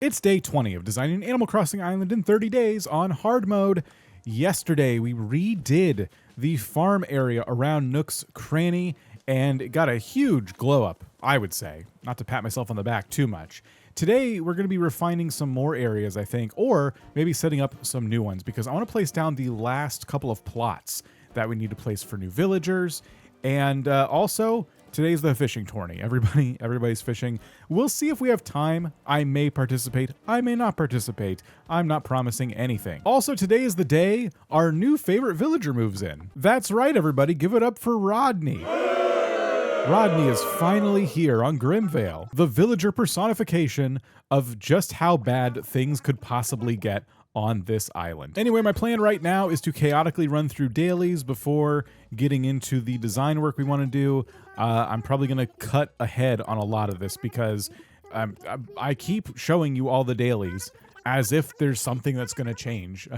It's day 20 of designing Animal Crossing Island in 30 days on hard mode. Yesterday, we redid the farm area around Nook's Cranny, and it got a huge glow up, I would say. Not to pat myself on the back too much. Today, we're going to be refining some more areas, I think, or maybe setting up some new ones, because I want to place down the last couple of plots that we need to place for new villagers. And also, today's the fishing tourney. Everybody's fishing. We'll see if we have time. I may participate. I may not participate. I'm not promising anything. Also, today is the day our new favorite villager moves in. That's right, everybody. Give it up for Rodney. Rodney is finally here on Grimvale, the villager personification of just how bad things could possibly get on this island. Anyway, my plan right now is to chaotically run through dailies before getting into the design work we want to do. I'm probably going to cut ahead on a lot of this because I keep showing you all the dailies as if there's something that's going to change.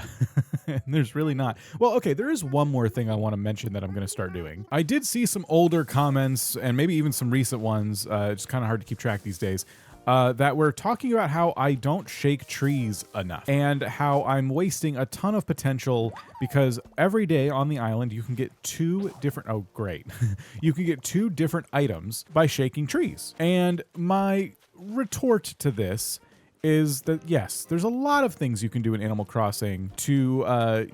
And there's really not. Well, okay, there is one more thing I want to mention that I'm going to start doing. I did see some older comments and maybe even some recent ones. It's kind of hard to keep track these days. That we're talking about how I don't shake trees enough and how I'm wasting a ton of potential because every day on the island you can get two different, oh great, you can get two different items by shaking trees. And my retort to this is that yes, there's a lot of things you can do in Animal Crossing to,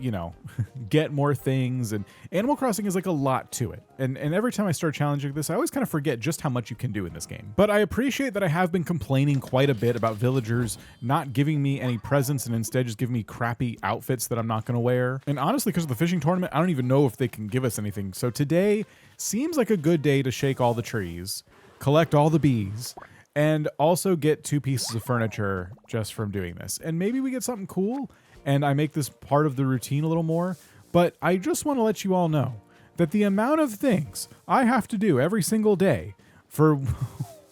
get more things, and Animal Crossing is like a lot to it. And every time I start challenging this, I always kind of forget just how much you can do in this game. But I appreciate that I have been complaining quite a bit about villagers not giving me any presents and instead just giving me crappy outfits that I'm not going to wear. And honestly, because of the fishing tournament, I don't even know if they can give us anything. So today seems like a good day to shake all the trees, collect all the bees, and also get 2 pieces of furniture just from doing this. And maybe we get something cool and I make this part of the routine a little more. But I just want to let you all know that the amount of things I have to do every single day for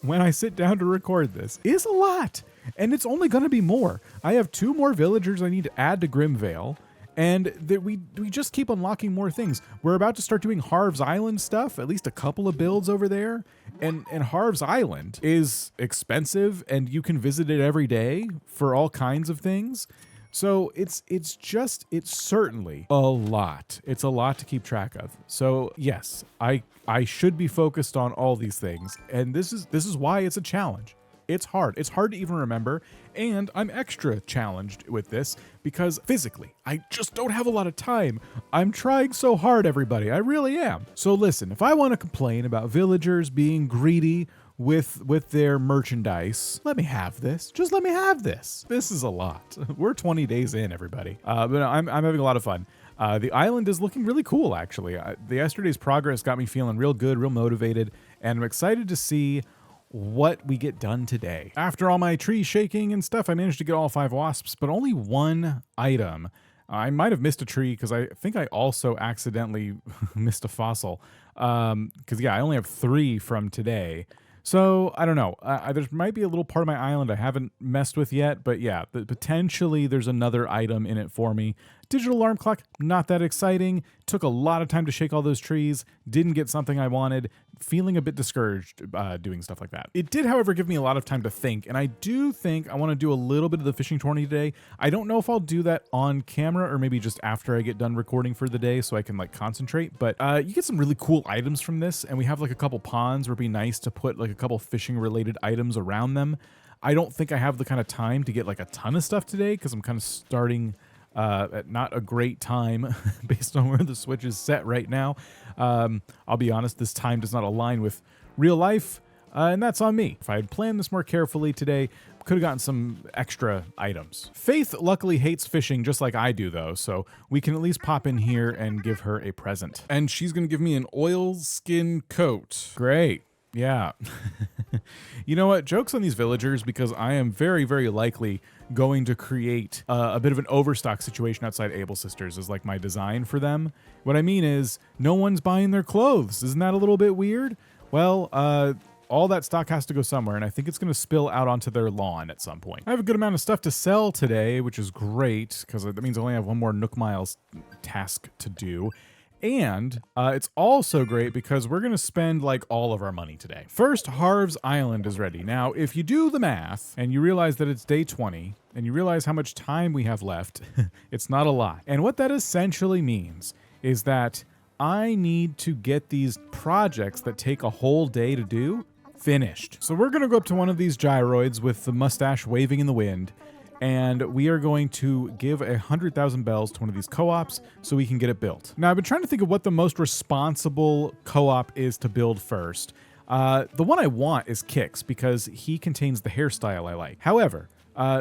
when I sit down to record this is a lot. And it's only going to be more. I have 2 more villagers I need to add to Grimvale. And that we just keep unlocking more things. We're about to start doing Harv's Island stuff, at least a couple of builds over there. And Harv's Island is expensive and you can visit it every day for all kinds of things. So it's certainly a lot. It's a lot to keep track of. So yes, I should be focused on all these things. And this is why it's a challenge. It's hard. It's hard to even remember. And I'm extra challenged with this because physically, I just don't have a lot of time. I'm trying so hard, everybody. I really am. So listen, if I want to complain about villagers being greedy with their merchandise, let me have this. Just let me have this. This is a lot. We're 20 days in, everybody. But I'm having a lot of fun. The island is looking really cool, actually. The yesterday's progress got me feeling real good, real motivated, and I'm excited to see what we get done today. After all my tree shaking and stuff, I managed to get all 5 wasps, but only 1 item. I might have missed a tree because I think I also accidentally missed a fossil. Because yeah, I only have 3 from today. So I don't know. There might be a little part of my island I haven't messed with yet, but yeah, potentially there's another item in it for me. Digital alarm clock, not that exciting. Took a lot of time to shake all those trees. Didn't get something I wanted. Feeling a bit discouraged doing stuff like that. It did, however, give me a lot of time to think, and I do think I want to do a little bit of the fishing tourney today. I don't know if I'll do that on camera or maybe just after I get done recording for the day so I can like concentrate, but you get some really cool items from this, and we have like a couple ponds where it'd be nice to put like a couple fishing related items around them. I don't think I have the kind of time to get like a ton of stuff today because I'm kind of starting at not a great time based on where the Switch is set right now. I'll be honest, this time does not align with real life, and that's on me. If I had planned this more carefully today, could have gotten some extra items. Faith luckily hates fishing just like I do though, so we can at least pop in here and give her a present. And she's gonna give me an oilskin coat. Great. Yeah. You know what? Joke's on these villagers because I am very, very likely going to create a bit of an overstock situation outside Able Sisters as like my design for them. What I mean is no one's buying their clothes. Isn't that a little bit weird? Well, all that stock has to go somewhere, and I think it's going to spill out onto their lawn at some point. I have a good amount of stuff to sell today, which is great because that means I only have 1 more Nook Miles task to do. And it's also great because we're going to spend like all of our money today. First, Harv's Island is ready. Now, if you do the math and you realize that it's day 20 and you realize how much time we have left, it's not a lot. And what that essentially means is that I need to get these projects that take a whole day to do finished. So we're going to go up to one of these gyroids with the mustache waving in the wind, and we are going to give 100,000 bells to one of these co-ops so we can get it built. Now, I've been trying to think of what the most responsible co-op is to build first. The one I want is Kix because he contains the hairstyle I like. However,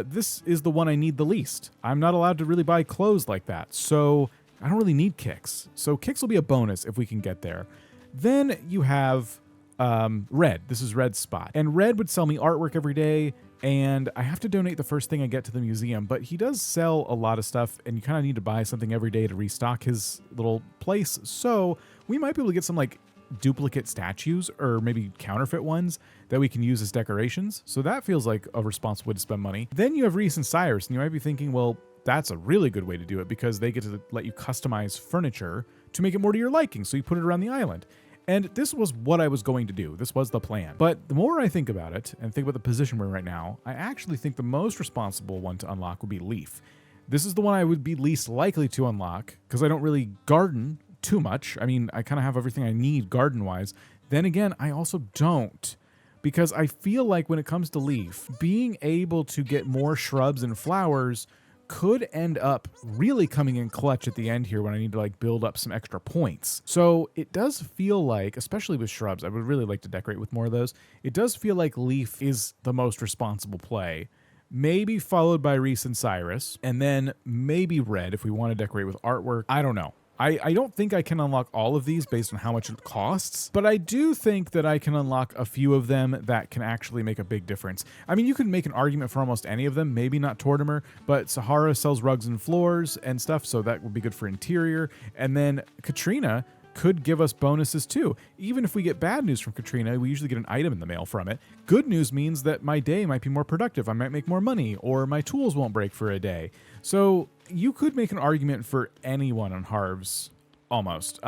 this is the one I need the least. I'm not allowed to really buy clothes like that, so I don't really need Kix. So Kix will be a bonus if we can get there. Then you have Red. This is Red's spot. And Red would sell me artwork every day, and I have to donate the first thing I get to the museum, but he does sell a lot of stuff, and you kind of need to buy something every day to restock his little place. So we might be able to get some like duplicate statues or maybe counterfeit ones that we can use as decorations. So that feels like a responsible way to spend money. Then you have Reese and Cyrus, and you might be thinking, well, that's a really good way to do it because they get to let you customize furniture to make it more to your liking. So you put it around the island. And this was what I was going to do. This was the plan. But the more I think about it and think about the position we're in right now, I actually think the most responsible one to unlock would be Leaf. This is the one I would be least likely to unlock because I don't really garden too much. I mean, I kind of have everything I need garden-wise. Then again, I also don't, because I feel like when it comes to Leaf, being able to get more shrubs and flowers could end up really coming in clutch at the end here when I need to like build up some extra points. So it does feel like, especially with shrubs, I would really like to decorate with more of those. It does feel like Leaf is the most responsible play, maybe followed by Reese and Cyrus, and then maybe Red if we want to decorate with artwork. I don't know. I don't think I can unlock all of these based on how much it costs, but I do think that I can unlock a few of them that can actually make a big difference. I mean, you can make an argument for almost any of them, maybe not Tortimer, but Sahara sells rugs and floors and stuff, so that would be good for interior. And then Katrina could give us bonuses too. Even if we get bad news from Katrina, we usually get an item in the mail from it. Good news means that my day might be more productive. I might make more money, or my tools won't break for a day. So you could make an argument for anyone on Harv's almost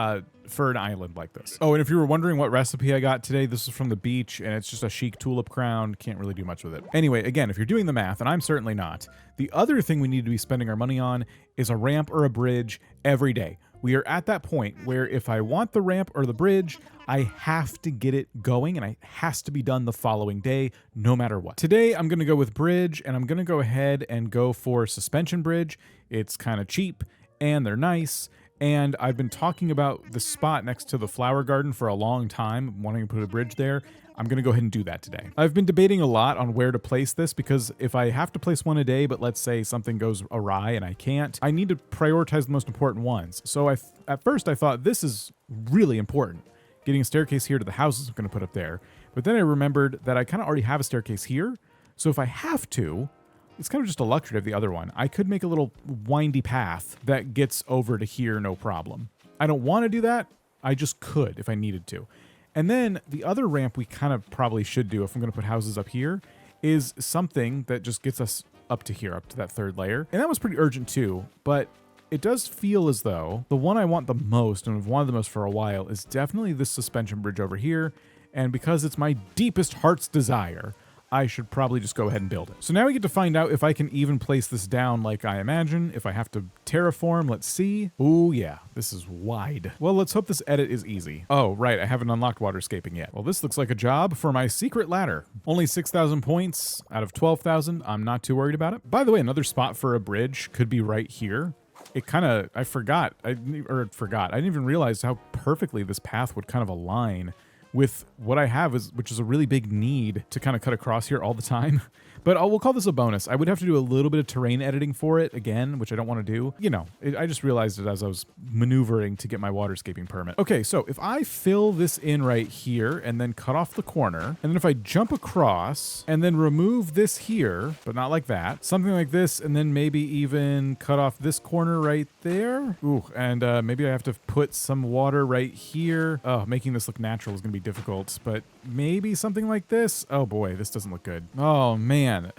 for an island like this. Oh, and if you were wondering what recipe I got today, this is from the beach, and it's just a chic tulip crown. Can't really do much with it. Anyway, again, if you're doing the math, and I'm certainly not, the other thing we need to be spending our money on is a ramp or a bridge every day. We are at that point where if I want the ramp or the bridge, I have to get it going, and it has to be done the following day, no matter what. Today, I'm going to go with bridge, and I'm going to go ahead and go for suspension bridge. It's kind of cheap, and they're nice. And I've been talking about the spot next to the flower garden for a long time, wanting to put a bridge there. I'm going to go ahead and do that today. I've been debating a lot on where to place this because if I have to place one a day, but let's say something goes awry and I can't, I need to prioritize the most important ones. So at first I thought this is really important. Getting a staircase here to the houses I'm going to put up there. But then I remembered that I kind of already have a staircase here. So if I have to, it's kind of just a luxury to have the other one. I could make a little windy path that gets over to here, no problem. I don't want to do that. I just could if I needed to. And then the other ramp we kind of probably should do if I'm going to put houses up here is something that just gets us up to here, up to that third layer. And that was pretty urgent too, but it does feel as though the one I want the most and have wanted the most for a while is definitely this suspension bridge over here. And because it's my deepest heart's desire, I should probably just go ahead and build it. So now we get to find out if I can even place this down like I imagine. If I have to terraform, let's see. Ooh, yeah, this is wide. Well, let's hope this edit is easy. Oh, right, I haven't unlocked waterscaping yet. Well, this looks like a job for my secret ladder. Only 6,000 points out of 12,000. I'm not too worried about it. By the way, another spot for a bridge could be right here. It kind of, I didn't even realize how perfectly this path would kind of align with what I have, which is a really big need to kind of cut across here all the time. But we'll call this a bonus. I would have to do a little bit of terrain editing for it again, which I don't want to do. You know, I just realized it as I was maneuvering to get my waterscaping permit. Okay, so if I fill this in right here and then cut off the corner, and then if I jump across and then remove this here, but not like that, something like this, and then maybe even cut off this corner right there. Ooh, and maybe I have to put some water right here. Oh, making this look natural is going to be difficult, but maybe something like this. Oh boy, this doesn't look good. Oh man. man,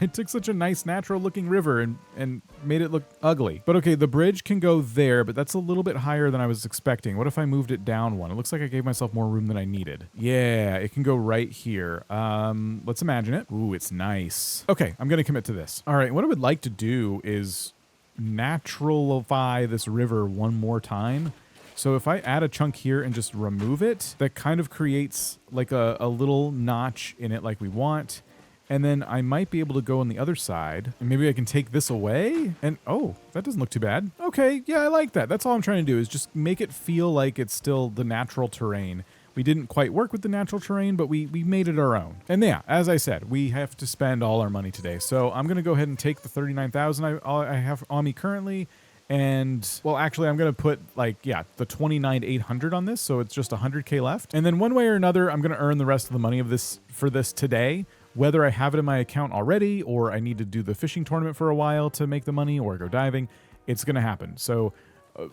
I took such a nice natural looking river and made it look ugly. But okay, the bridge can go there, but that's a little bit higher than I was expecting. What if I moved it down one? It looks like I gave myself more room than I needed. Yeah, it can go right here. Let's imagine it. Ooh, it's nice. Okay, I'm gonna commit to this. All right, what I would like to do is naturalify this river one more time. So if I add a chunk here and just remove it, that kind of creates like a little notch in it like we want. And then I might be able to go on the other side and maybe I can take this away and oh, that doesn't look too bad. Okay, yeah, I like that. That's all I'm trying to do is just make it feel like it's still the natural terrain. We didn't quite work with the natural terrain, but we made it our own. And yeah, as I said, we have to spend all our money today. So I'm going to go ahead and take the 39,000 I have on me currently. And well, actually, I'm going to put like, yeah, the 29,800 on this. So it's just 100K left. And then one way or another, I'm going to earn the rest of the money of this for this today, whether I have it in my account already or I need to do the fishing tournament for a while to make the money or go diving. It's going to happen. So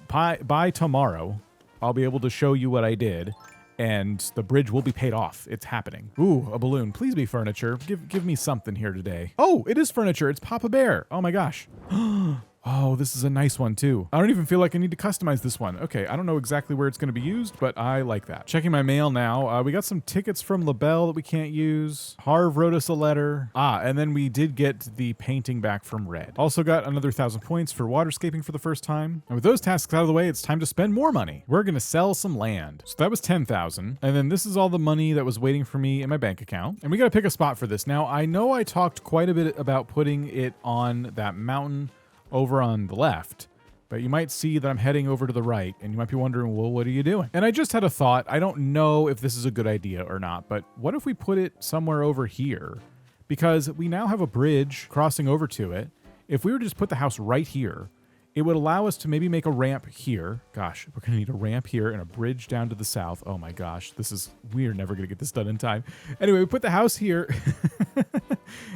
by tomorrow, I'll be able to show you what I did. And the bridge will be paid off. It's happening. Ooh, a balloon. Please be furniture. Give me something here today. Oh, it is furniture. It's Papa Bear. Oh my gosh. Oh, this is a nice one too. I don't even feel like I need to customize this one. Okay, I don't know exactly where it's going to be used, but I like that. Checking my mail now. We got some tickets from LaBelle that we can't use. Harv wrote us a letter. And then we did get the painting back from Red. Also got another 1,000 points for waterscaping for the first time. And with those tasks out of the way, it's time to spend more money. We're going to sell some land. So that was 10,000. And then this is all the money that was waiting for me in my bank account. And we got to pick a spot for this. Now, I know I talked quite a bit about putting it on that mountain over on the left, but you might see that I'm heading over to the right and you might be wondering, well, what are you doing? And I just had a thought. I don't know if this is a good idea or not, but what if we put it somewhere over here? Because we now have a bridge crossing over to it. If we were to just put the house right here, it would allow us to maybe make a ramp here. Gosh, we're gonna need a ramp here and a bridge down to the south. Oh my gosh, we're never gonna get this done in time. Anyway, we put the house here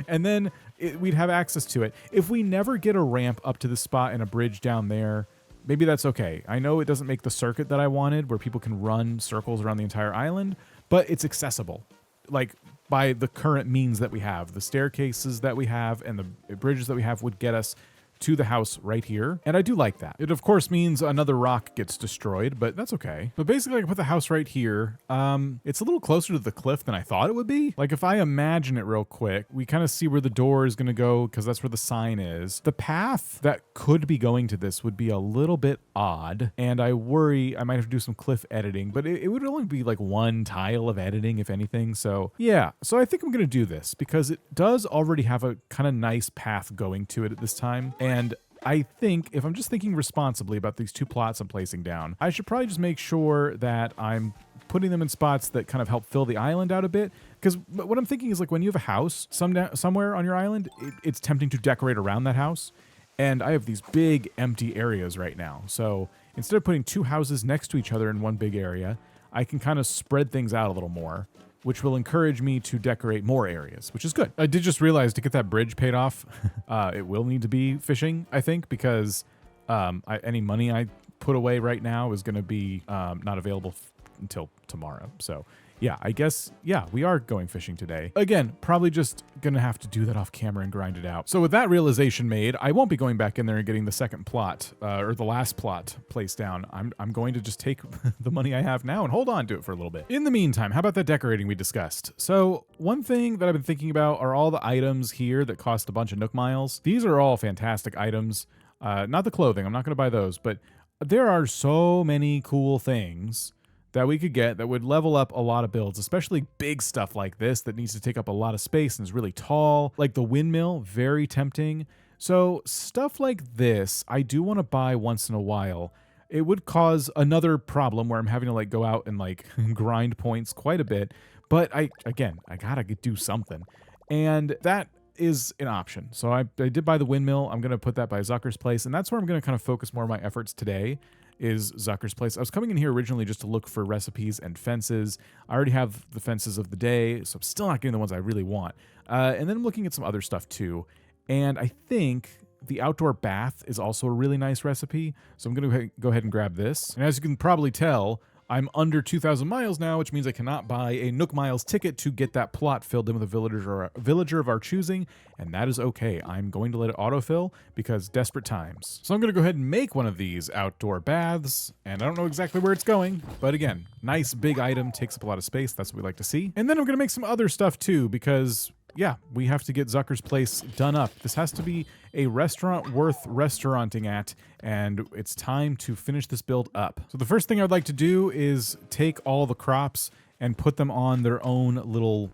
and then we'd have access to it. If we never get a ramp up to the spot and a bridge down there, maybe that's okay. I know it doesn't make the circuit that I wanted where people can run circles around the entire island, but it's accessible. Like by the current means that we have, the staircases that we have and the bridges that we have would get us to the house right here. And I do like that. It of course means another rock gets destroyed, but that's okay. But basically I can put the house right here. It's a little closer to the cliff than I thought it would be. Like if I imagine it real quick, we kind of see where the door is going to go because that's where the sign is. The path that could be going to this would be a little bit odd. And I worry I might have to do some cliff editing, but it would only be like one tile of editing, if anything. So yeah, so I think I'm going to do this because it does already have a kind of nice path going to it at this time. And I think if I'm just thinking responsibly about these two plots I'm placing down, I should probably just make sure that I'm putting them in spots that kind of help fill the island out a bit. Because what I'm thinking is like when you have a house somewhere on your island, it's tempting to decorate around that house. And I have these big empty areas right now. So instead of putting two houses next to each other in one big area, I can kind of spread things out a little more, which will encourage me to decorate more areas, which is good. I did just realize to get that bridge paid off, it will need to be fishing, I think, because any money I put away right now is going to be not available until tomorrow. So yeah, I guess, yeah, we are going fishing today. Again, probably just gonna have to do that off camera and grind it out. So with that realization made, I won't be going back in there and getting the second plot or the last plot placed down. I'm going to just take the money I have now and hold on to it for a little bit. In the meantime, how about that decorating we discussed? So one thing that I've been thinking about are all the items here that cost a bunch of Nook miles. These are all fantastic items. Not the clothing, I'm not gonna buy those, but there are so many cool things that we could get that would level up a lot of builds, especially big stuff like this that needs to take up a lot of space and is really tall, like the windmill, very tempting. So stuff like this, I do want to buy once in a while. It would cause another problem where I'm having to like go out and like grind points quite a bit, but I gotta do something. And that is an option. So I did buy the windmill. I'm going to put that by Zucker's place, and that's where I'm going to kind of focus more of my efforts today. Is Zucker's place. I was coming in here originally just to look for recipes and fences. I already have the fences of the day, so I'm still not getting the ones I really want. And then I'm looking at some other stuff too. And I think the outdoor bath is also a really nice recipe. So I'm going to go ahead and grab this. And as you can probably tell, I'm under 2,000 miles now, which means I cannot buy a Nook Miles ticket to get that plot filled in with a villager of our choosing, and that is okay. I'm going to let it autofill because desperate times. So I'm going to go ahead and make one of these outdoor baths, and I don't know exactly where it's going, but again, nice big item, takes up a lot of space. That's what we like to see. And then I'm going to make some other stuff too, because yeah, we have to get Zucker's place done up. This has to be a restaurant worth restauranting at, and it's time to finish this build up. So the first thing I'd like to do is take all the crops and put them on their own little,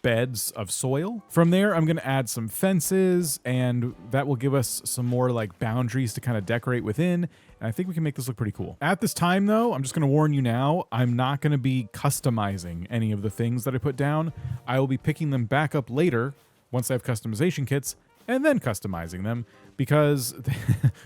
beds of soil. From there, I'm going to add some fences, and that will give us some more like boundaries to kind of decorate within. And I think we can make this look pretty cool. At this time, though, I'm just going to warn you now, I'm not going to be customizing any of the things that I put down. I will be picking them back up later once I have customization kits, and then customizing them, because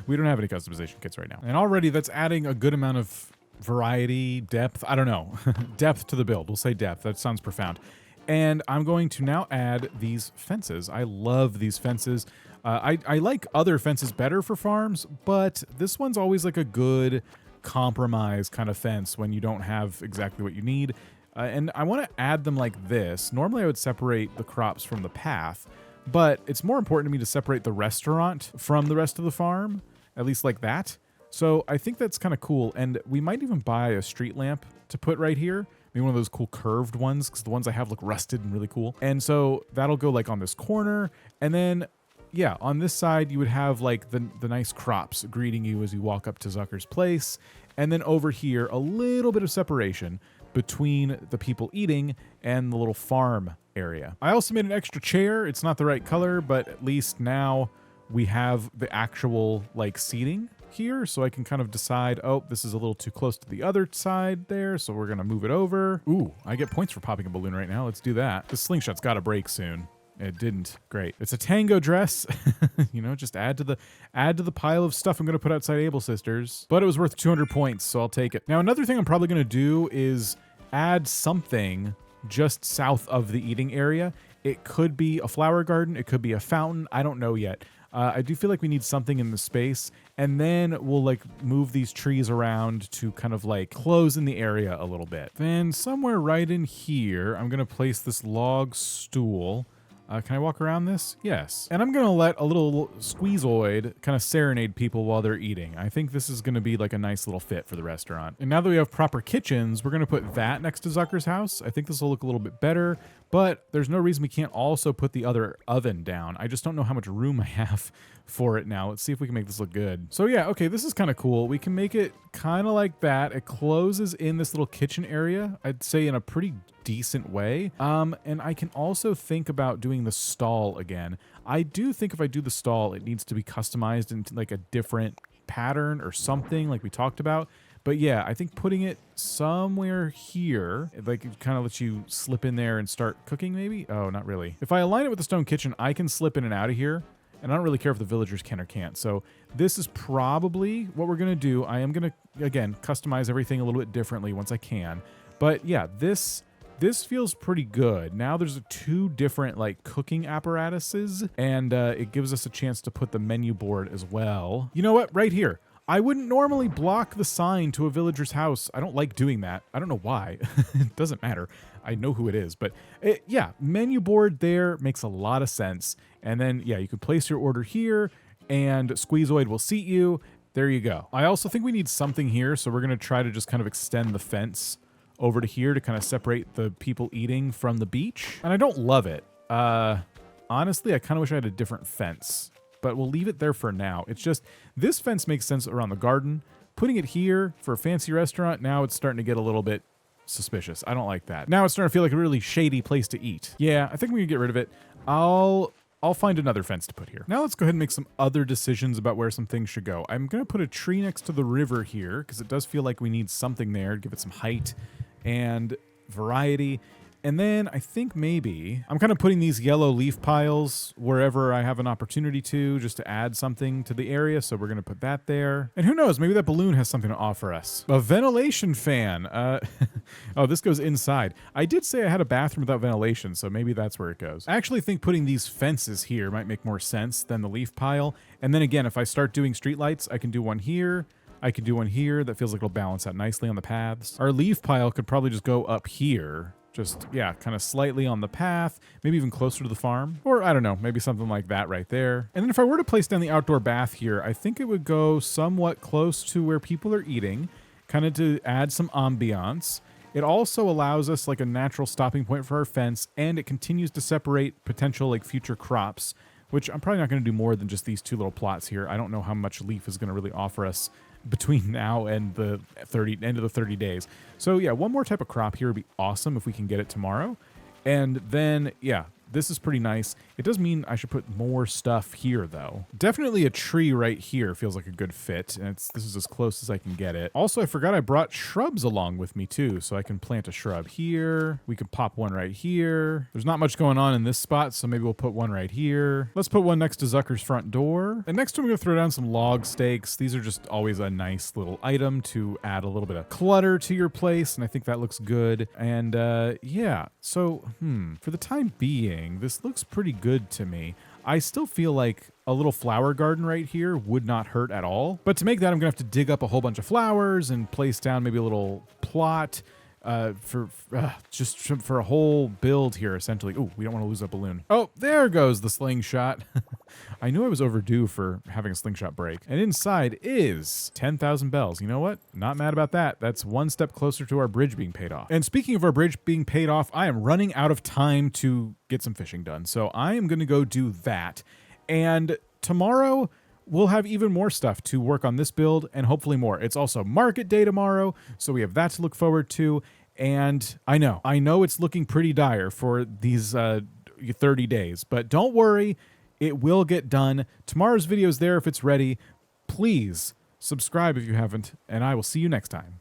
we don't have any customization kits right now. And already that's adding a good amount of variety, depth, I don't know, depth to the build. We'll say depth. That sounds profound. And I'm going to now add these fences. I love these fences. I like other fences better for farms, but this one's always like a good compromise kind of fence when you don't have exactly what you need. And I want to add them like this. Normally I would separate the crops from the path, but it's more important to me to separate the restaurant from the rest of the farm, at least like that. So I think that's kind of cool. And we might even buy a street lamp to put right here. Maybe one of those cool curved ones, because the ones I have look rusted and really cool. And so that'll go like on this corner. And then, yeah, on this side, you would have like the nice crops greeting you as you walk up to Zucker's place. And then over here, a little bit of separation between the people eating and the little farm area. I also made an extra chair. It's not the right color, but at least now we have the actual like seating here, so I can kind of decide, oh, this is a little too close to the other side there, so we're gonna move it over. Ooh, I get points for popping a balloon right now. Let's do that. This slingshot's gotta break soon. It didn't. Great. It's a tango dress. Just add to the pile of stuff I'm gonna put outside Able Sisters. But it was worth 200 points, so I'll take it. Now, another thing I'm probably gonna do is add something just south of the eating area. It could be a flower garden, it could be a fountain, I don't know yet. I do feel like we need something in the space, and then we'll like move these trees around to kind of like close in the area a little bit. Then somewhere right in here, I'm gonna place this log stool. Can I walk around this? Yes. And I'm going to let a little squeezoid kind of serenade people while they're eating. I think this is going to be like a nice little fit for the restaurant. And now that we have proper kitchens, we're going to put that next to Zucker's house. I think this will look a little bit better, but there's no reason we can't also put the other oven down. I just don't know how much room I have for it now. Let's see if we can make this look good. So yeah, okay, this is kind of cool. We can make it kind of like that. It closes in this little kitchen area, I'd say in a pretty decent way. And I can also think about doing the stall again. I do think if I do the stall, it needs to be customized into like a different pattern or something like we talked about. But yeah, I think putting it somewhere here, like it kind of lets you slip in there and start cooking maybe? Oh, not really. If I align it with the stone kitchen, I can slip in and out of here. And I don't really care if the villagers can or can't. So this is probably what we're going to do. I am going to, again, customize everything a little bit differently once I can. But yeah, this feels pretty good. Now there's two different like cooking apparatuses, and it gives us a chance to put the menu board as well. You know what? Right here. I wouldn't normally block the sign to a villager's house. I don't like doing that. I don't know why. It doesn't matter. I know who it is, but yeah, menu board there makes a lot of sense. And then, yeah, you could place your order here and Squeezoid will seat you. There you go. I also think we need something here, so we're going to try to just kind of extend the fence over to here to kind of separate the people eating from the beach. And I don't love it. Honestly, I kind of wish I had a different fence, but we'll leave it there for now. It's just, this fence makes sense around the garden. Putting it here for a fancy restaurant, now it's starting to get a little bit suspicious. I don't like that. Now it's starting to feel like a really shady place to eat. Yeah, I think we can get rid of it. I'll find another fence to put here. Now let's go ahead and make some other decisions about where some things should go. I'm gonna put a tree next to the river here because it does feel like we need something there to give it some height and variety. And then I think maybe I'm kind of putting these yellow leaf piles wherever I have an opportunity to, just to add something to the area. So we're going to put that there. And who knows, maybe that balloon has something to offer us. A ventilation fan. Oh, this goes inside. I did say I had a bathroom without ventilation, so maybe that's where it goes. I actually think putting these fences here might make more sense than the leaf pile. And then again, if I start doing streetlights, I can do one here. I could do one here that feels like it'll balance out nicely on the paths. Our leaf pile could probably just go up here. Just, yeah, kind of slightly on the path, maybe even closer to the farm. Or, I don't know, maybe something like that right there. And then if I were to place down the outdoor bath here, I think it would go somewhat close to where people are eating, kind of to add some ambiance. It also allows us like a natural stopping point for our fence, and it continues to separate potential like future crops, which I'm probably not going to do more than just these 2 little plots here. I don't know how much leaf is going to really offer us between now and the end of the 30 days. So yeah, one more type of crop here would be awesome if we can get it tomorrow. And then, yeah, this is pretty nice. It does mean I should put more stuff here, though. Definitely a tree right here feels like a good fit, and this is as close as I can get it. Also, I forgot I brought shrubs along with me, too, so I can plant a shrub here. We can pop one right here. There's not much going on in this spot, so maybe we'll put one right here. Let's put one next to Zucker's front door. And next, I'm going to throw down some log stakes. These are just always a nice little item to add a little bit of clutter to your place, and I think that looks good. And yeah, so for the time being, this looks pretty good to me. I still feel like a little flower garden right here would not hurt at all. But to make that, I'm gonna have to dig up a whole bunch of flowers and place down maybe a little plot for a whole build here, essentially. Oh, we don't want to lose that balloon. Oh, there goes the slingshot. I knew I was overdue for having a slingshot break. And inside is 10,000 bells. You know what? Not mad about that. That's one step closer to our bridge being paid off. And speaking of our bridge being paid off, I am running out of time to get some fishing done. So I am going to go do that. And tomorrow, we'll have even more stuff to work on this build and hopefully more. It's also market day tomorrow, so we have that to look forward to. And I know it's looking pretty dire for these 30 days, but don't worry, it will get done. Tomorrow's video is there if it's ready. Please subscribe if you haven't, and I will see you next time.